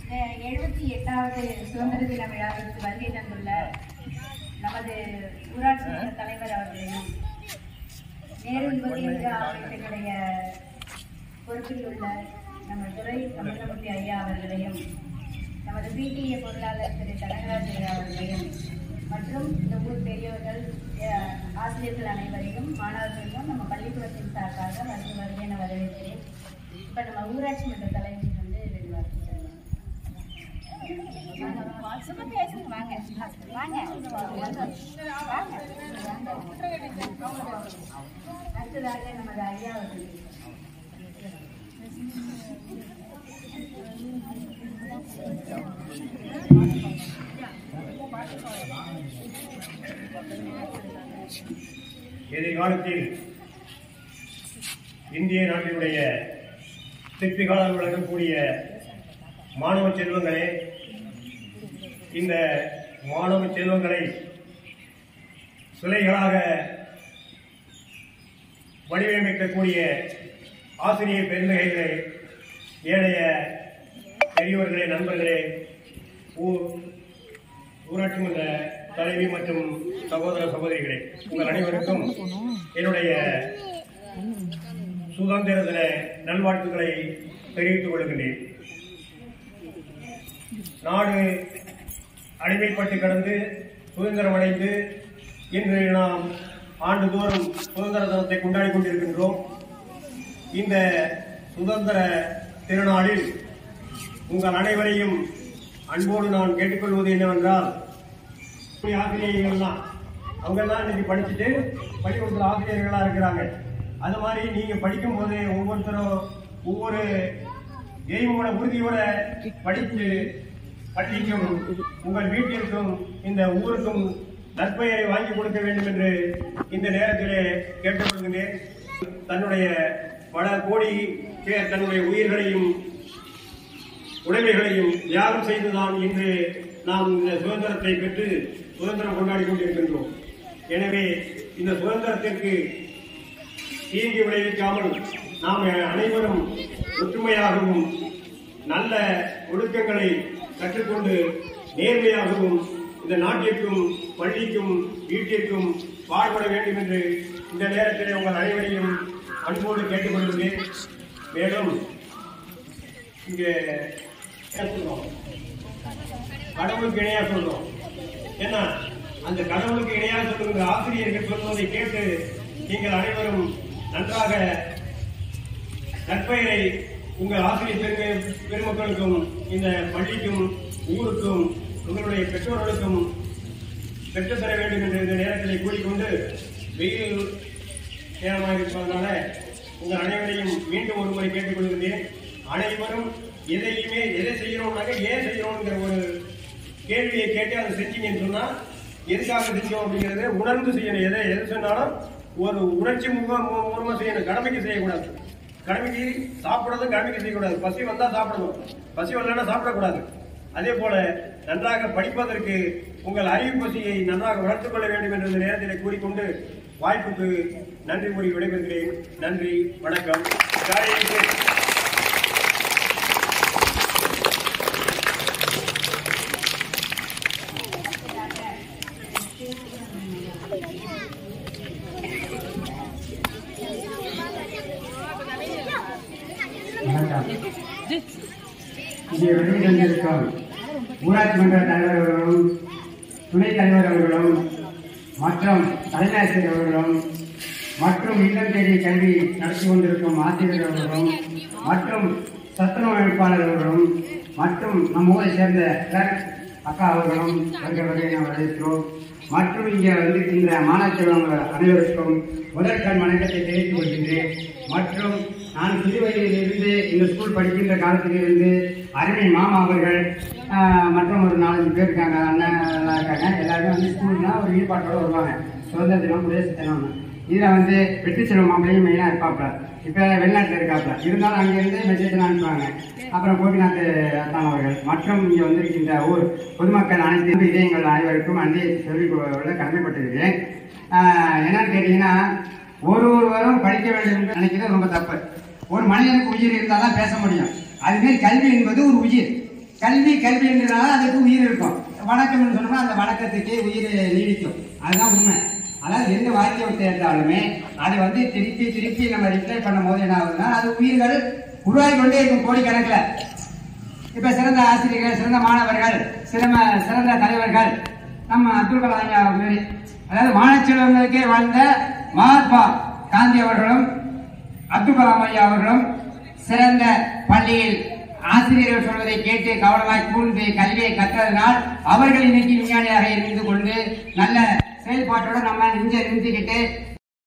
78வது சுதந்திர தின விழாவிற்கு வருகை தந்துள்ள நமது ஊராட்சி மன்ற தலைவர் அவர்களையும் நேரு யுவகேந்திர அமைப்பினுடைய பொறுப்பில் உள்ள நம்ம துரை தமிழமூர்த்தி ஐயா அவர்களையும் நமது பிடிஏ பொருளாளர் திரு கனகராஜ் ஐயா அவர்களையும் மற்றும் இந்த ஊர் பெரியவர்கள் ஆசிரியர்கள் அனைவரையும் மாணவர்களையும் நம்ம பள்ளிக்கூடத்தின் சார்பாக வருகை என வரவேற்கிறேன். இப்போ நம்ம ஊராட்சி மன்ற தலைவர் வந்து அடுத்ததாக நமது ஐயா அவர்கள் எதிர்காலத்தில் இந்திய நாட்டினுடைய சிற்பிகளால் விளங்கக்கூடிய மாணவ செல்வங்களே, இந்த மாணவ செல்வங்களை சிலைகளாக வடிவமைக்கக்கூடிய ஆசிரியர் பெருந்தகைகளே, ஏனைய பெரியவர்களே, நண்பர்களே, ஊராட்சி மன்ற தலைவி மற்றும் சகோதர சகோதரிகளே, உங்கள் அனைவருக்கும் என்னுடைய சுதந்திர தின நல்வாழ்த்துக்களை தெரிவித்துக் கொள்கின்றேன். நாடு அடிமைப்பட்டு கடந்து சுதந்திரம் அடைந்து இன்று நாம் ஆண்டுதோறும் சுதந்திர தினத்தை கொண்டாடி கொண்டிருக்கின்றோம். இந்த சுதந்திர திருநாளில் உங்கள் அனைவரையும் அன்போடு நான் கேட்டுக்கொள்வது என்னவென்றால், ஆசிரியர்கள் தான் அவங்கெல்லாம் இன்னைக்கு படிச்சுட்டு பள்ளிக்கூடத்தில் ஆசிரியர்களா இருக்கிறாங்க. அது மாதிரி நீங்க படிக்கும் போது ஒவ்வொருத்தரும் ஒவ்வொரு எய்மோட உறுதியோட படித்து பள்ளிக்கும் உங்கள் வீட்டிற்கும் இந்த ஊருக்கும் நற்பெயரை வாங்கி கொடுக்க வேண்டும் என்று இந்த நேரத்திலே கேட்டுக்கொள்கிறேன். தன்னுடைய பல கோடி பேர் தன்னுடைய உயிர்களையும் உடைமைகளையும் தியாகம் செய்துதான் இன்று நாம் இந்த சுதந்திரத்தை பெற்று சுதந்திரம் கொண்டாடி கொண்டிருக்கின்றோம். எனவே இந்த சுதந்திரத்திற்கு தீங்கு விளைவிக்காமல் நாம் அனைவரும் ஒற்றுமையாகவும் நல்ல ஒழுக்கங்களை கற்றுக்கொண்டு நேர்மையாகவும் இந்த நாட்டிற்கும் பள்ளிக்கும் வீட்டிற்கும் பாடுபட வேண்டும் என்று இந்த நேரத்தில் உங்கள் அனைவரையும் அன்போடு கேட்டுக்கொள்கிறேன். மேலும் இங்கே சொல்றோம், கடவுளுக்கு இணையா சொல்றோம். ஏன்னா அந்த கடவுளுக்கு இணையா சொல்லுகிற ஆசிரியர்கள் சொல்வதை கேட்டு நீங்கள் அனைவரும் நன்றாக நற்பெயரை உங்கள் ஆசிரியர் பெருமக்களுக்கும் இந்த பள்ளிக்கும் ஊருக்கும் உங்களுடைய பெற்றோர்களுக்கும் பெற்றுத்தர வேண்டும் என்று இந்த நேரத்தில் கூறிக்கொண்டு, வெயில் நேரமாக இருப்பதனால உங்கள் அனைவரையும் மீண்டும் ஒரு முறை கேட்டுக்கொள்கிறேன். அனைவரும் எதை செய்யறோம்னாக்க ஏன் செய்யறோம்ங்கிற ஒரு கேள்வியை கேட்டு அதை செஞ்சீங்கன்னு சொன்னா எதுக்காக செஞ்சோம் அப்படிங்கறத உணர்ந்து செய்யணும். எது சொன்னாலும் ஒரு உணர்ச்சி மூலமா செய்யணும். கடமைக்கு செய்யக்கூடாது. கடமைக்கு சாப்பிடுறதும் கடமைக்கு செய்யக்கூடாது. பசி வந்தா சாப்பிடணும், பசி வரலன்னா சாப்பிடக்கூடாது. அதே போல நன்றாக படிப்பதற்கு உங்கள் அறிவு பசியை நன்றாக வளர்த்துக் கொள்ள வேண்டும் என்ற நேரத்தில் கூறிக்கொண்டு வாய்ப்புக்கு நன்றி கூறி விடைபெறுகிறேன். நன்றி, வணக்கம். இங்கே வெளியிட்டிருக்கும் ஊராட்சி மன்ற தலைவர் அவர்களும் துணைத் தலைவர் அவர்களும் மற்றும் தலைமையாசிரியர் அவர்களும் மற்றும் இல்லம் தேடி கல்வி நடத்தி கொண்டிருக்கும் ஆசிரியர் அவர்களும் மற்றும் சத்துணவு அமைப்பாளர் அவர்களும் மற்றும் நம் ஊரை சேர்ந்த அக்கா அவர்களும் வருகிறவரை நாம் வரவேற்கிறோம். மற்றும் இங்கே வந்திருக்கின்ற மாணவ செல்வங்கள் அனைவருக்கும் முதற்கண் வணக்கத்தை தெரிவித்துக் கொள்கின்றேன். மற்றும் நான் சிறு வயதிலிருந்து இந்த ஸ்கூல் படிக்கின்ற காலத்திலிருந்து அருமை மாமா அவர்கள் மற்றும் ஒரு 4-5 பேர் இருக்காங்க, அண்ணன் எல்லாம் இருக்காங்க. எல்லாருமே வந்து ஸ்கூல்னா ஒரு ஈடுபாட்டோடு வருவாங்க. சுதந்திர தினம், குடியரசு தினம். இதில் வந்து வெற்றி செல்வம் மாப்பிளையும் மெயினாக இருப்பாப்ல. இப்போ வெளிநாட்டில் இருக்காப்ல. இருந்தாலும் அங்கேருந்து மெசேஜ்லாம் அனுப்புவாங்க. அப்புறம் கோபிநாத் அத்தான் அவர்கள் மற்றும் இங்கே வந்திருக்கின்ற ஊர் பொதுமக்கள் அனைத்து இதயங்கள் அனைவருக்கும் அன்றைய சொல்லிக் கொள்ள கடமைப்பட்டிருக்கிறேன். என்னன்னு கேட்டீங்கன்னா, ஒருவரும் படிக்க வேண்டும் என்று நினைக்கிறது ரொம்ப தப்பு. ஒரு மனிதனுக்கு உயிர் இருந்தால் தான் பேச முடியும். அதுமாரி கல்வி என்பது ஒரு உயிர். கல்வி கல்வின்றதுனால அதுக்கு உயிர் இருக்கும். வணக்கம்னு சொன்னோம்னா அந்த வணக்கத்துக்கு உயிர் நீடிக்கும். அதுதான் உண்மை. அதாவது எந்த வாக்கியத்தை எடுத்தாலுமே அதை வந்து திருப்பி திருப்பி நம்ம ரிப்ளை பண்ணும் போது என்ன ஆகுதுன்னா அது உயிர்கள் உருவாகி கொண்டே இருக்கும் கோடிக்கணக்கில். இப்ப சிறந்த ஆசிரியர்கள், சிறந்த மாணவர்கள், சிறந்த தலைவர்கள் நம்ம அப்துல் கலாம் ஐயா மாரி, அதாவது மானச்செல்வங்களுக்கே வாழ்ந்த மகாத்மா காந்தி அவர்களும் அப்துல் கலாம் ஐயா அவர்களும் சிறந்த பள்ளியில் ஆசிரியர்கள் சொல்வதை கேட்டு கவனமாய் கூர்ந்து கல்வியை கற்றதனால் அவர்கள் இன்னைக்கு விஞ்ஞானியாக இருந்து கொண்டு நல்ல செயல்பாட்டோட நம்ம நிறுத்திக்கிட்டு